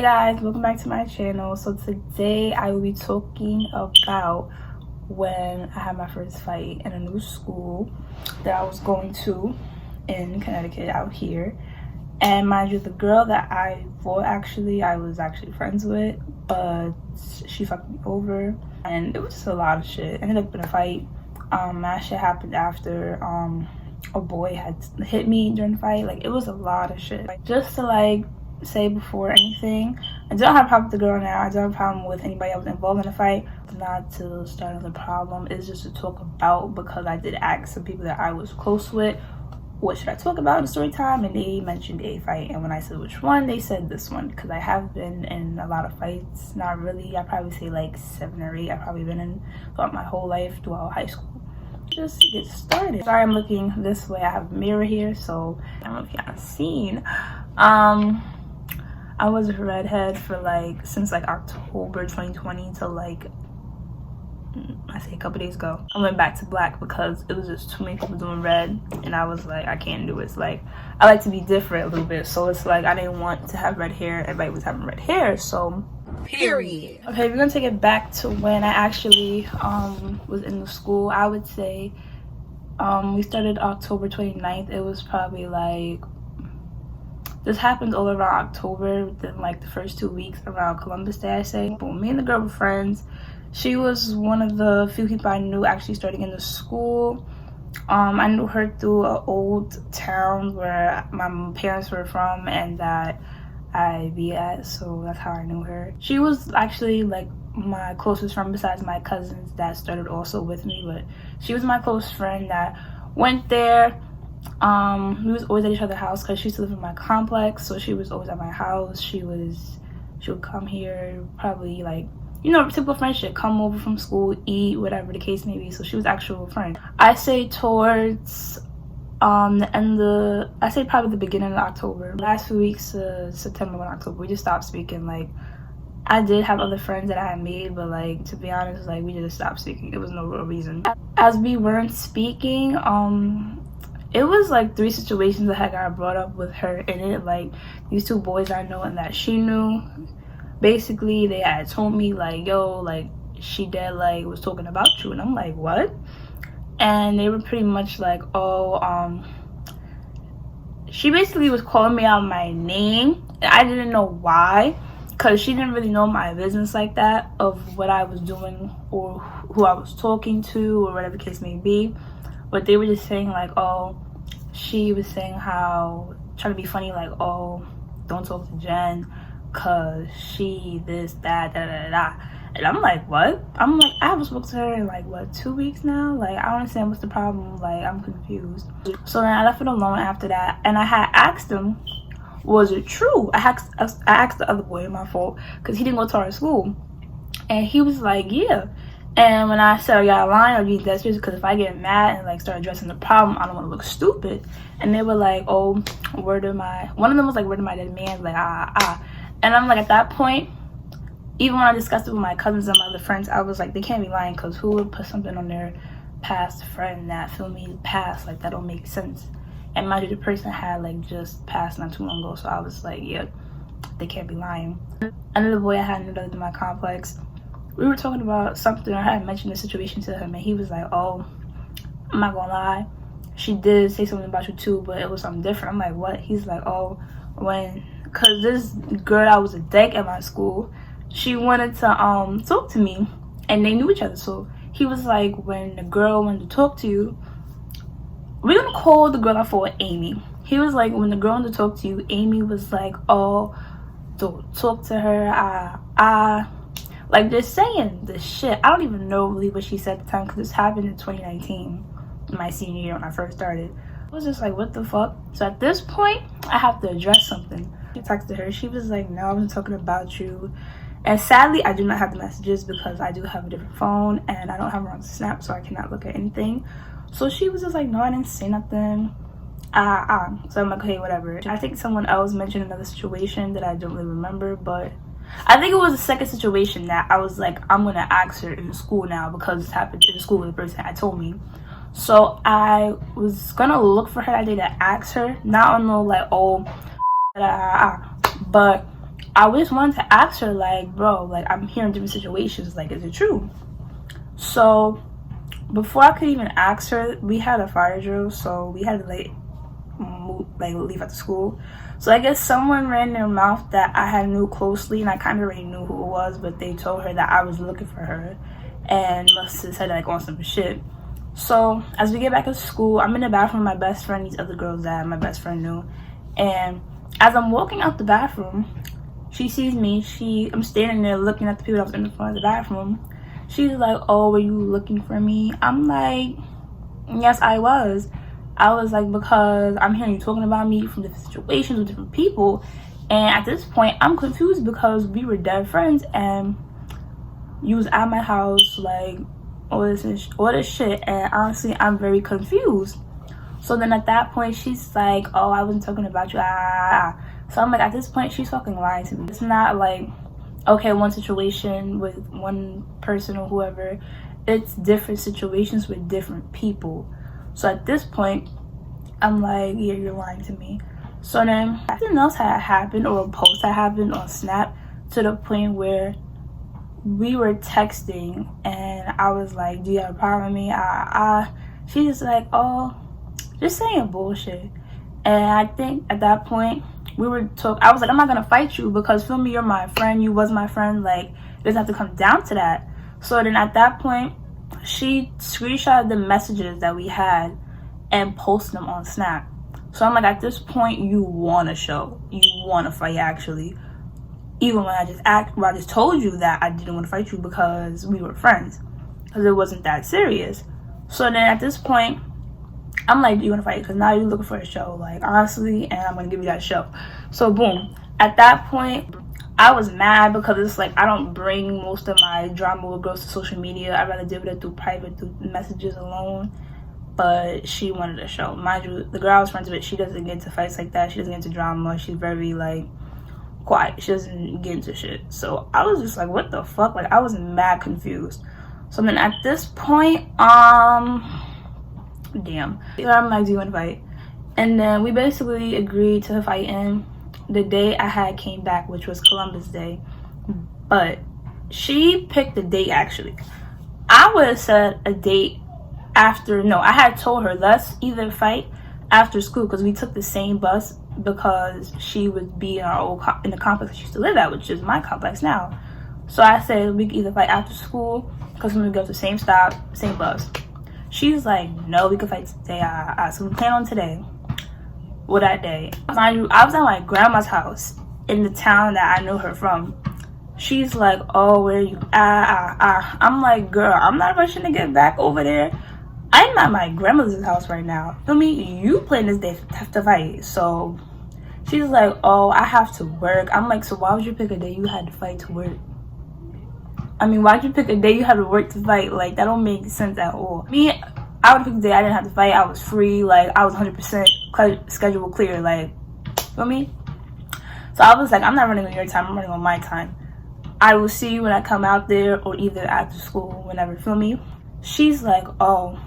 guys, welcome back to my channel. So today I will be talking about when I had my first fight in a new school that I was going to in Connecticut out here. And mind you, the girl that I fought, I was actually friends with, but she fucked me over and it was just a lot of shit. It ended up in a fight. That shit happened after a boy had hit me during the fight. Like, it was a lot of shit. Like, just to say before anything, I don't have a problem with the girl now. I don't have a problem with anybody else involved in the fight. It's not to start another problem. It's just to talk about, because I did ask some people that I was close with, what should I talk about in story time, and they mentioned a fight. And when I said which one, they said this one, because I have been in a lot of fights. Not really, I probably say like 7 or 8. I've probably been in throughout my whole life, throughout high school. Just get started. Sorry, I'm looking this way. I have a mirror here, so I don't know if y'all seen. I was a redhead for since October 2020 to I say a couple days ago. I went back to black because it was just too many people doing red, and I was like, I can't do it. It's I like to be different a little bit, so it's I didn't want to have red hair. Everybody was having red hair, so period. Okay, we're gonna take it back to when I actually was in the school. I would say we started October 29th. It was probably this happened all around October, within the first 2 weeks around Columbus Day, I say. But me and the girl were friends. She was one of the few people I knew actually starting in the school. I knew her through an old town where my parents were from and that I be at, so that's how I knew her. She was actually my closest friend besides my cousins that started also with me, but she was my close friend that went there. We was always at each other's house because she used to live in my complex, so she was always at my house. She would come here, probably typical friendship, come over from school, eat, whatever the case may be. So she was actual friend. I say towards I say probably the beginning of October, last few weeks of September and October, we just stopped speaking. I did have other friends that I had made, but to be honest, we just stopped speaking. It was no real reason. As we weren't speaking, it was 3 situations that I got brought up with her in it. These 2 boys I know and that she knew, basically they had told me yo, she dead was talking about you, and I'm like, what? And they were pretty much she basically was calling me out my name, and I didn't know why, because she didn't really know my business like that of what I was doing or who I was talking to or whatever the case may be. But they were just saying oh, she was saying how, trying to be funny, oh, don't talk to Jen cause she this, that, da da da. And I'm like, what? I'm I haven't spoken to her in what, 2 weeks now? I don't understand what's the problem. I'm confused. So then I left it alone after that, and I had asked him, was it true? I asked the other boy, my fault, because he didn't go to our school, and he was like, yeah. And when I said, y'all lying, or you that serious? Because if I get mad and start addressing the problem, I don't want to look stupid. And they were like, oh, word of my, one of them was word of my dead man, and I'm at that point, even when I discussed it with my cousins and my other friends, I was they can't be lying, because who would put something on their past friend that feel me past? That don't make sense. And mind you, the person had just passed not too long ago, so I was yeah, they can't be lying. Another boy I had in my complex, we were talking about something. I had mentioned the situation to him, and he was like, oh, I'm not gonna lie, she did say something about you too, but it was something different. I'm like, what? He's like, oh, because this girl that was a deck at my school, she wanted to talk to me, and they knew each other. So he was like, when the girl wanted to talk to you, we're gonna call the girl I fought Amy. He was like, when the girl wanted to talk to you, Amy was like, oh, don't talk to her. Just saying this shit. I don't even know really what she said at the time, because this happened in 2019, my senior year when I first started. I was just what the fuck? So at this point, I have to address something. I texted her. She was like, no, I wasn't talking about you. And sadly, I do not have the messages because I do have a different phone and I don't have her on Snap, so I cannot look at anything. So she was just like, no, I didn't say nothing. So I'm like, okay, whatever. I think someone else mentioned another situation that I don't really remember, but I think it was the second situation that I was like, I'm gonna ask her in school now, because this happened in school with the person that told me. So I was gonna look for her that day to ask her, not on no but I just wanted to ask her, like, bro, like, I'm hearing different situations, like, is it true? So before I could even ask her, we had a fire drill, so we had to leave at the school. So I guess someone ran their mouth that I had knew closely, and I kind of already knew who it was, but they told her that I was looking for her and must have said like on some shit. So as we get back to school, I'm in the bathroom with my best friend, these other girls that my best friend knew, and as I'm walking out the bathroom, she sees me. I'm standing there looking at the people that was in the front of the bathroom. She's like, oh, were you looking for me? I'm like, yes, I was. I was like, because I'm hearing you talking about me from different situations with different people. And at this point, I'm confused because we were dead friends and you was at my house, like, all this shit. And honestly, I'm very confused. So then at that point, she's like, oh, I wasn't talking about you. So I'm like, at this point, she's fucking lying to me. It's not like, okay, one situation with one person or whoever. It's different situations with different people. So at this point, I'm like, yeah, you're lying to me. So then something else had happened, or a post had happened on Snap, to the point where we were texting and I was like, do you have a problem with me? She's just like, oh, just saying bullshit. And I think at that point, I was like, I'm not gonna fight you because, feel me, you're my friend, you was my friend, like, it doesn't have to come down to that. So then at that point, she screenshotted the messages that we had and posted them on Snap. So I'm like, at this point, you want to fight, actually. Even when I just told you that I didn't want to fight you because we were friends, because it wasn't that serious. So then at this point, I'm like, do you want to fight? Because now you're looking for a show, like, honestly, and I'm going to give you that show. So boom. At that point, I was mad because it's like, I don't bring most of my drama with girls to social media. I'd rather deal with it through private, through messages alone. But she wanted a show. Mind you, the girl I was friends with, she doesn't get into fights like that. She doesn't get into drama. She's very, like, quiet. She doesn't get into shit. So I was just like, what the fuck? Like, I was mad confused. So then at this point, damn. I'm like, do you want to fight? And then we basically agreed to fight in the day I had came back, which was Columbus Day. But she picked the date, actually. I would have said a date after. No, I had told her, let's either fight after school, because we took the same bus, because she would be in in the complex she used to live at, which is my complex now. So I said we could either fight after school, because when we go to the same stop, same bus. She's like, no, we could fight today. So we plan on today. Well, that day, mind you, I was at my grandma's house in the town that I knew her from. She's like, oh, where are you? I'm like, girl, I'm not rushing to get back over there. I'm at my grandmother's house right now. Feel me? You plan this day to fight. So she's like, oh, I have to work. I'm like, so why would you pick a day you had to fight to work? I mean, why'd you pick a day you had to work to fight? Like, that don't make sense at all. Me, I would pick a day I didn't have to fight. I was free. Like, I was 100% schedule clear. Like, feel me? So I was like, I'm not running on your time. I'm running on my time. I will see you when I come out there, or either after school, whenever. Feel me? She's like, oh,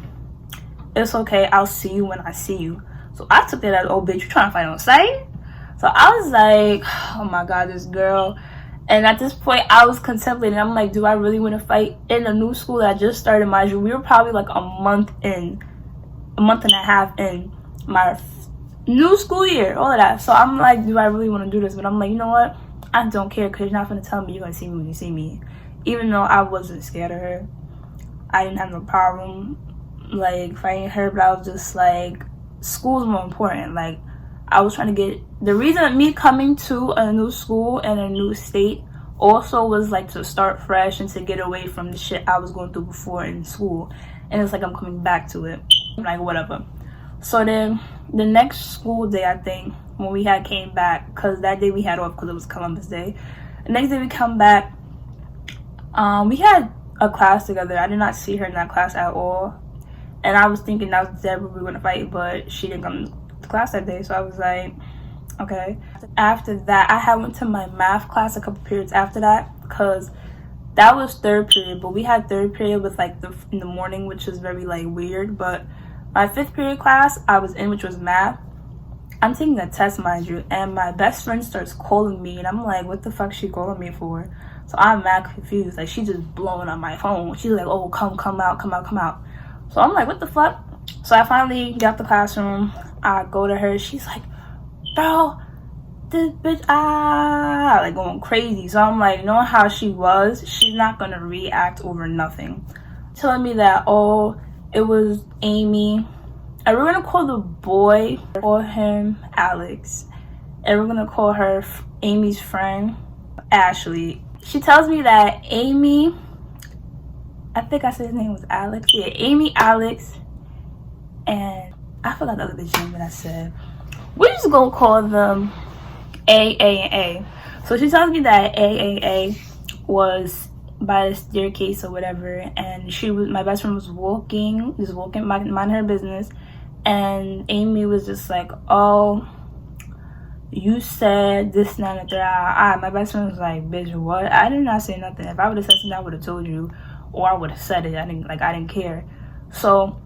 it's okay. I'll see you when I see you. So I took that as, oh, bitch, you trying to fight on site? So I was like, oh my God, this girl. And at this point, I was contemplating. I'm like, do I really want to fight in a new school that I just started? Mind you, we were probably like a month and a half in my new school year, all of that. So I'm like, do I really want to do this? But I'm like, you know what? I don't care, because you're not going to tell me you're going to see me when you see me. Even though I wasn't scared of her, I didn't have no problem, like, fighting her. But I was just like, school's more important. Like, I was trying to get, the reason me coming to a new school and a new state also was like to start fresh and to get away from the shit I was going through before in school. And it's like I'm coming back to it, like, whatever. So then the next school day, I think, when we had came back, because that day we had off because it was Columbus Day. The next day we come back, we had a class together. I did not see her in that class at all. And I was thinking that was Deborah we were going to fight, but she didn't come to class that day. So I was like, okay. After that, I had went to my math class a couple periods after that, because that was third period. But we had third period with, like, in the morning, which is very, like, weird. But my fifth period class I was in, which was math, I'm taking a test, mind you, and my best friend starts calling me, and I'm like, what the fuck she calling me for? So I'm mad confused. Like, she just blowing on my phone. She's like, oh, come out. So I'm like, what the fuck? So I finally get out the classroom. I go to her. She's like, bro, this bitch, like going crazy. So I'm like, knowing how she was, she's not gonna react over nothing. Telling me that, oh, it was Amy. And we're gonna call the boy, call him Alex. And we're gonna call her Amy's friend, Ashley. She tells me that Amy, I think I said his name was Alex. Yeah, Amy, Alex, and I forgot the other bitch name that I said. We're just gonna call them A, and A. So she tells me that A was by the staircase or whatever, and my best friend was just walking, mind her business, and Amy was just like, oh, you said this, and that, and that. My best friend was like, bitch, what? I did not say nothing. If I would have said something, I would have told you, or I would have said it. I didn't care. So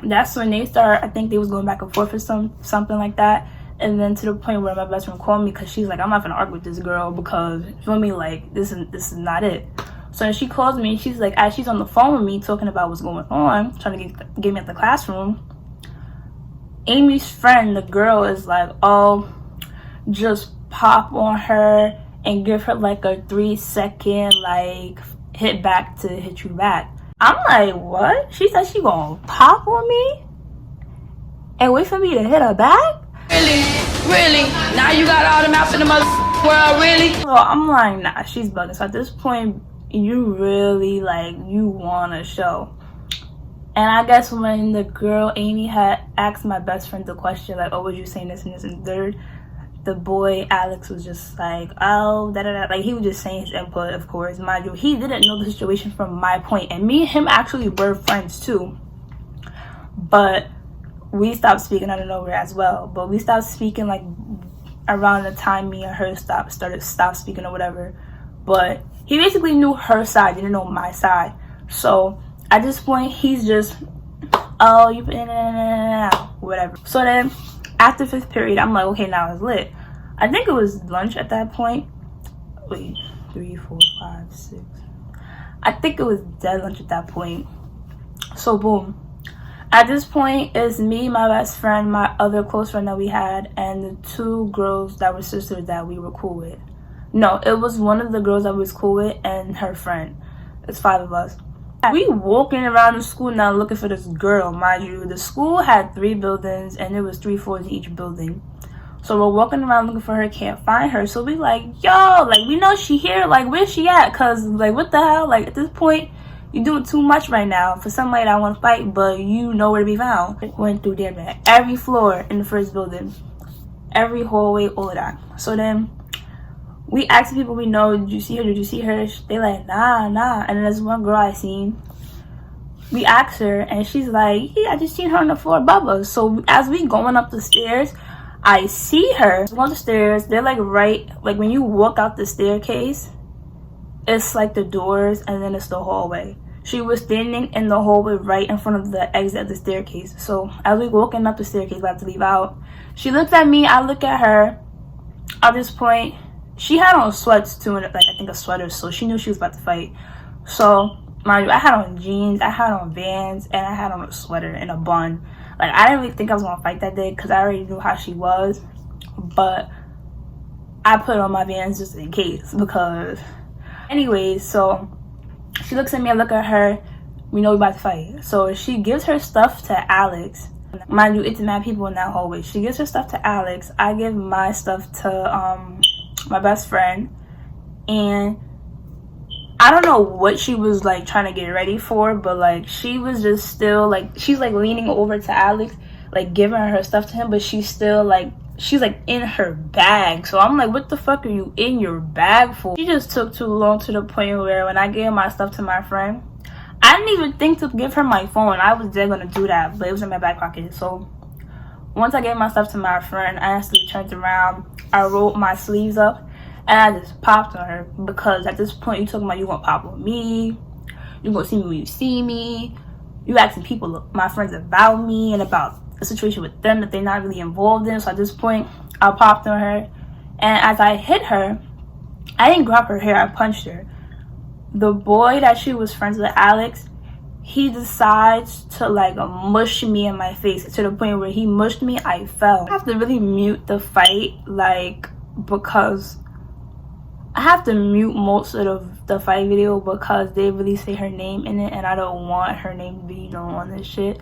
that's when they start, I think they was going back and forth or something like that. And then to the point where my best friend called me, because she's like, I'm not gonna argue with this girl, because you feel me, like this is not it. So then she calls me, and she's like, as she's on the phone with me talking about what's going on, trying to get me at the classroom, Amy's friend, the girl, is like, oh, just pop on her and give her like a 3-second like hit back to hit you back. I'm like, what? She said she gonna pop on me and wait for me to hit her back? Really? Now you got all them out in the mother world, really? So I'm like, nah, she's bugging. So at this point, you really like, you wanna show. And I guess when the girl Amy had asked my best friend the question, like, oh, was you saying this and this and third, the boy Alex was just like, oh, da-da-da. Like, he was just saying his input, of course. Mind you, he didn't know the situation from my point. And me and him actually were friends too. But we stopped speaking out of nowhere as well. But we stopped speaking like around the time me and her stopped speaking or whatever. But he basically knew her side, didn't know my side. So at this point, he's just, oh, you whatever. So then after 5th period, I'm like, okay, now it's lit. I think it was lunch at that point. Wait, 3, 4, 5, 6. I think it was dead lunch at that point. So boom. At this point, it's me, my best friend, my other close friend that we had, and the 2 girls that were sisters that we were cool with. No, it was one of the girls that was cool with and her friend. It's 5 of us. We walking around the school now looking for this girl, mind you. The school had 3 buildings and there was 3 floors in each building. So we're walking around looking for her, can't find her. So we like, yo, like, we know she here. Like, where's she at? Cause like, what the hell? Like, at this point, you're doing too much right now for somebody that want to fight, but you know where to be found. Went through damn near every floor in the first building, every hallway, all of that. So then we asked people we know, did you see her? Did you see her? They like, nah. And then there's one girl I seen. We asked her, and she's like, yeah, I just seen her on the floor above us. So as we going up the stairs, I see her on the stairs. They're like right, like when you walk out the staircase, it's like the doors, and then it's the hallway. She was standing in the hallway right in front of the exit of the staircase. So as we walking up the staircase, about to leave out, she looks at me, I look at her. At this point, she had on sweats too, and like I think a sweater, so she knew she was about to fight. So mind you, I had on jeans, I had on Vans, and I had on a sweater and a bun. Like, I didn't really think I was gonna fight that day because I already knew how she was, but I put on my Vans just in case. Because anyways, so she looks at me, I look at her, we know we're about to fight. So she gives her stuff to Alex. Mind you, it's mad people in that hallway. She gives her stuff to Alex, I give my stuff to my best friend, and I don't know what she was like trying to get ready for, but like she was just still like, she's like leaning over to Alex, like giving her stuff to him, but she's still like, she's like in her bag. So I'm like, what the fuck are you in your bag for? She just took too long, to the point where when I gave my stuff to my friend, I didn't even think to give her my phone. I was dead gonna do that, but it was in my back pocket. So once I gave my stuff to my friend, I actually turned around, I rolled my sleeves up, and I just popped on her. Because at this point, you talking about you gonna pop on me, you gonna see me when you see me, you asking people, my friends, about me and about a situation with them that they're not really involved in. So at this point, I popped on her, and as I hit her, I didn't grab her hair, I punched her. The boy that she was friends with, Alex, he decides to like mush me in my face to the point where he mushed me, I fell. I have to really mute the fight, like, because I have to mute most of the fight video because they really say her name in it, and I don't want her name to be known on this shit.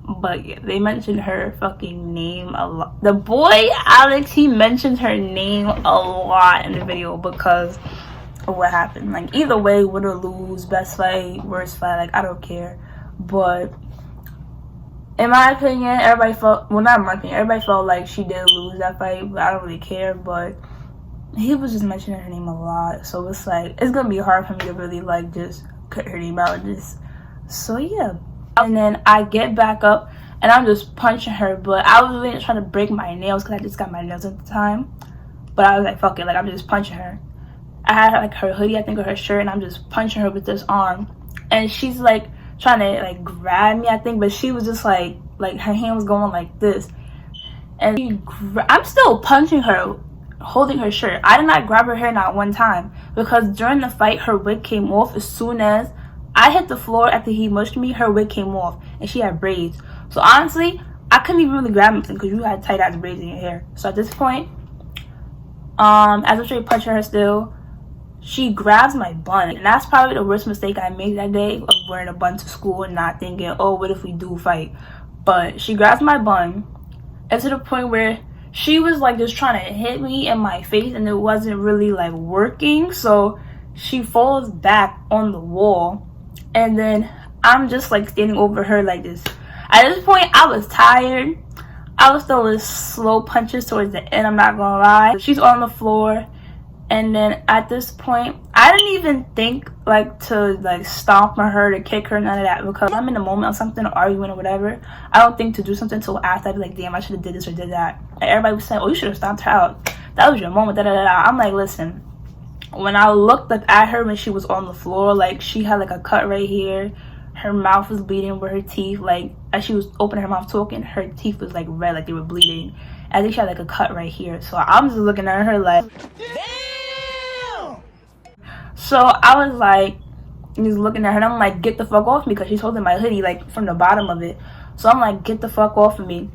But yeah, they mentioned her fucking name a lot. The boy Alex, he mentioned her name a lot in the video because of what happened. Like, either way, win or lose, best fight, worst fight, like, I don't care. But in my opinion, everybody felt, well, not in my opinion, everybody felt like she did lose that fight, but I don't really care. But he was just mentioning her name a lot, so it's like, it's gonna be hard for me to really like just cut her name out. Just, so yeah. And then I get back up and I'm just punching her, but I was really trying to break my nails because I just got my nails at the time. But I was like, fuck it, like, I'm just punching her. I had like her hoodie, I think, or her shirt, and I'm just punching her with this arm. And she's like trying to like grab me, I think, but she was just like her hand was going like this. And I'm still punching her, holding her shirt. I did not grab her hair not one time, because during the fight her wig came off. As soon as I hit the floor after he mushed me, her wig came off, and she had braids. So honestly, I couldn't even really grab anything because you had tight ass braids in your hair. So at this point, as I'm straight punching her still, she grabs my bun, and that's probably the worst mistake I made that day, of wearing a bun to school and not thinking, oh, what if we do fight. But she grabs my bun, and to the point where she was like just trying to hit me in my face, and it wasn't really like working. So she falls back on the wall, and then I'm just like standing over her like this. At this point, I was tired. I was throwing slow punches towards the end, I'm not gonna lie. She's on the floor, and then at this point, I didn't even think like to like stomp on her, to kick her, none of that, because I'm in the moment of something, arguing or whatever. I don't think to do something until after I'd be like, damn, I should have did this or did that. And everybody was saying, oh, you should have stomped her out. That was your moment, da da da da. I'm like, listen, when I looked up at her when she was on the floor, like, she had like a cut right here. Her mouth was bleeding with her teeth. Like, as she was opening her mouth talking, her teeth was like red, like they were bleeding. I think she had like a cut right here. So I'm just looking at her like, damn! So I was like, just looking at her, and I'm like, get the fuck off me, because she's holding my hoodie like from the bottom of it. So I'm like, get the fuck off of me.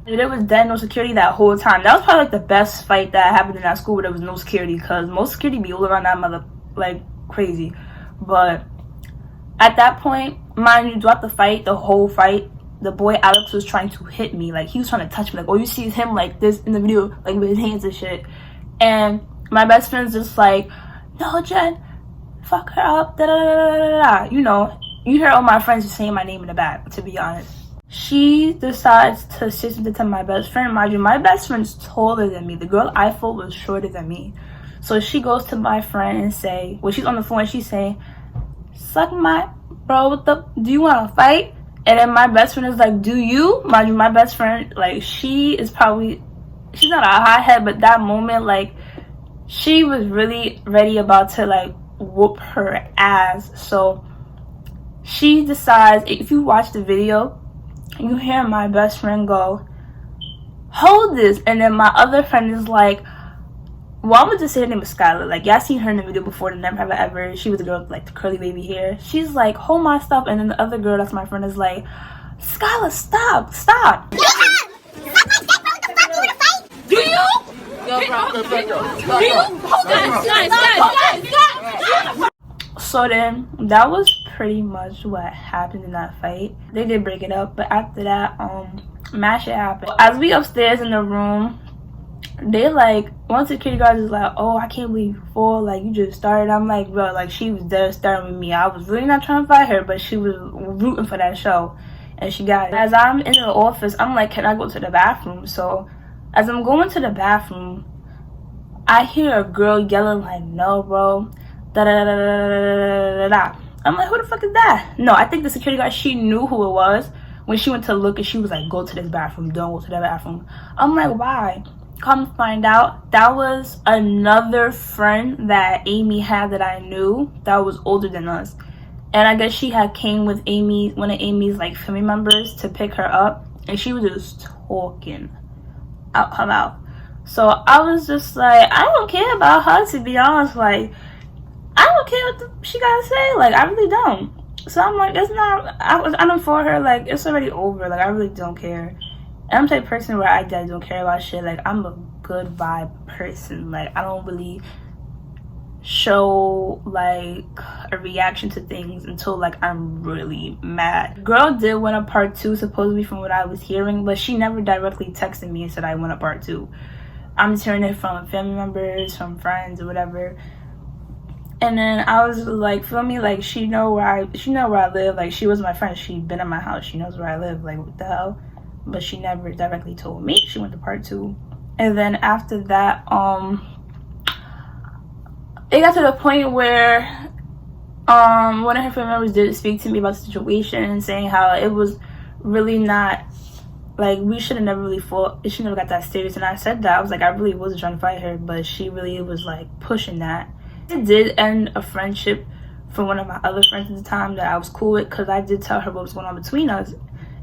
And there was dead no security that whole time. That was probably like the best fight that happened in that school where there was no security, because most security be all around that mother like crazy. But at that point, mind you, throughout the fight, the whole fight, the boy Alex was trying to hit me. Like, he was trying to touch me. Like, oh, you see him like this in the video, like with his hands and shit. And my best friend's just like, no, Jen, fuck her up, da da da da da da. You know, you hear all my friends just saying my name in the back, to be honest. She decides to say something to my best friend. Mind you, my best friend's taller than me. The girl I fought was shorter than me. So she goes to my friend and say, well, she's on the phone and she's saying, suck my, bro, what the, do you want to fight? And then my best friend is like, do you? Mind you, my best friend, like, she is probably, she's not a hothead, but that moment, like, she was really ready about to, like, whoop her ass. So she decides, if you watch the video, you hear my best friend go, hold this. And then my other friend is like, well, I'm gonna just say her name is Skylar. Like, y'all seen her in the video before, the Never Have I Ever. She was the girl with like the curly baby hair. She's like, hold my stuff. And then the other girl, that's my friend, is like, Skylar, stop, stop. Do you? Do you? Hold on, So then that was pretty much what happened in that fight. They did break it up, but after that, mad shit happened. As we upstairs in the room, they like, one security guard is like, oh, I can't believe you fall, like, you just started. I'm like, bro, like, she was there starting with me. I was really not trying to fight her, but she was rooting for that show, and she got it. As I'm in the office, I'm like, can I go to the bathroom? So as I'm going to the bathroom, I hear a girl yelling like, no, bro, da da da da da da da da. I'm like, who the fuck is that? No, I think the security guard, she knew who it was. When she went to look, and she was like, go to this bathroom, don't go to that bathroom. I'm like, why? Come to find out, that was another friend that Amy had that I knew that was older than us. And I guess she had came with Amy, one of Amy's like family members, to pick her up. and she was just talking out her mouth. So I was just like, I don't care about her, to be honest. Like, I don't care what she gotta say. Like, I really don't. So I'm like, it's not, I don't for her. Like, it's already over. Like, I really don't care. And I'm the type of person where I don't care about shit. Like, I'm a good vibe person. Like, I don't really show like a reaction to things until like I'm really mad. Girl did want a part 2 supposedly from what I was hearing, but she never directly texted me and said I want a part 2. I'm just hearing it from family members, from friends or whatever. And then I was like, feel me, like she know where I live. Like, she was my friend, she'd been in my house, she knows where I live. Like, what the hell? But she never directly told me she went to part 2. And then after that, it got to the point where one of her family members did speak to me about the situation and saying how it was really not, like, we should have never really fought. It should never got that serious. And I said that. I was like, I really wasn't trying to fight her, but she really was like pushing that. It did end a friendship from one of my other friends at the time that I was cool with, because I did tell her what was going on between us.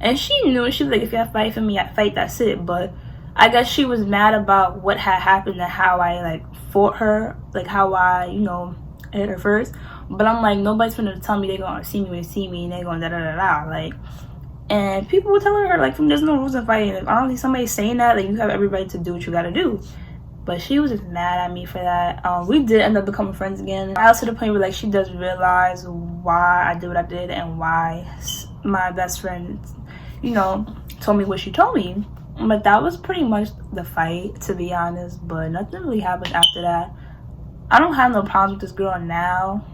And she knew. She was like, if you have to fight for me, I fight, that's it. But I guess she was mad about what had happened and how I like fought her, like how I, you know, hit her first. But I'm like, nobody's gonna tell me they're gonna see me when they see me and they're gonna da-da-da-da. Like, and people were telling her, like, there's no rules in fighting. If I don't think somebody's saying that, like, you have every right to do what you gotta do. But she was just mad at me for that. We did end up becoming friends again. I was to the point where, like, she does realize why I did what I did and why my best friend, you know, told me what she told me. But that was pretty much the fight, to be honest. But nothing really happened after that. I don't have no problems with this girl now.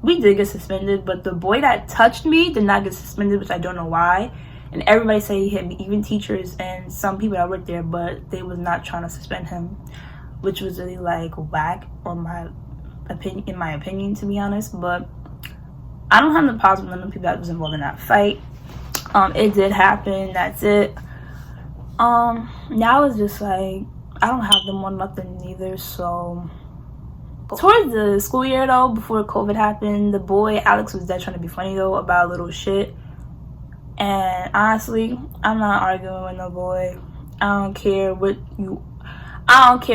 We did get suspended, but the boy that touched me did not get suspended, which I don't know why. And everybody say he hit me, even teachers and some people that worked there, but they was not trying to suspend him, which was really like whack, or in my opinion, to be honest. But I don't have no problems with none of the people that was involved in that fight. It did happen, that's it. Now it's just like, I don't have them on nothing either. So towards the school year though, before COVID happened, the boy Alex was dead trying to be funny though about a little shit. And honestly, I'm not arguing with no boy. I don't care if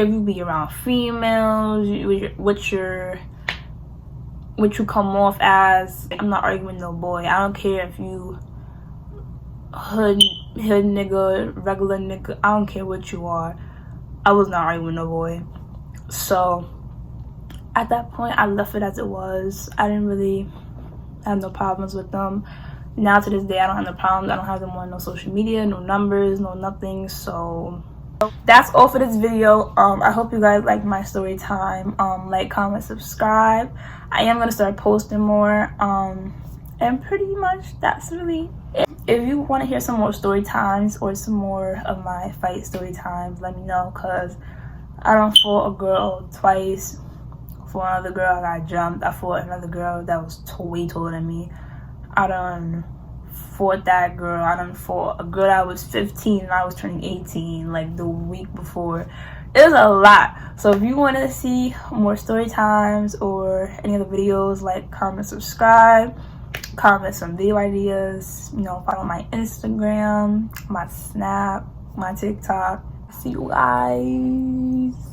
you be around females, what you come off as. I'm not arguing with no boy. I don't care if you hood nigga, regular nigga. I don't care what you are. I was not arguing with no boy. So at that point, I left it as it was. I didn't really have no problems with them. Now to this day, I don't have no problems. I don't have them on no social media, no numbers, no nothing. So that's all for this video. I hope you guys like my story time. Like, comment, subscribe. I am gonna start posting more. And pretty much that's really it. If you want to hear some more story times or some more of my fight story times, let me know, because I done fought a girl twice. For another girl, I got jumped. I fought another girl that was way taller than me. I done fought that girl. I done fought a girl that was 15 and I was turning 18 like the week before. It was a lot. So if you want to see more story times or any other videos, like, comment, subscribe, comment some video ideas, you know, follow my Instagram, my Snap, my TikTok. See you guys.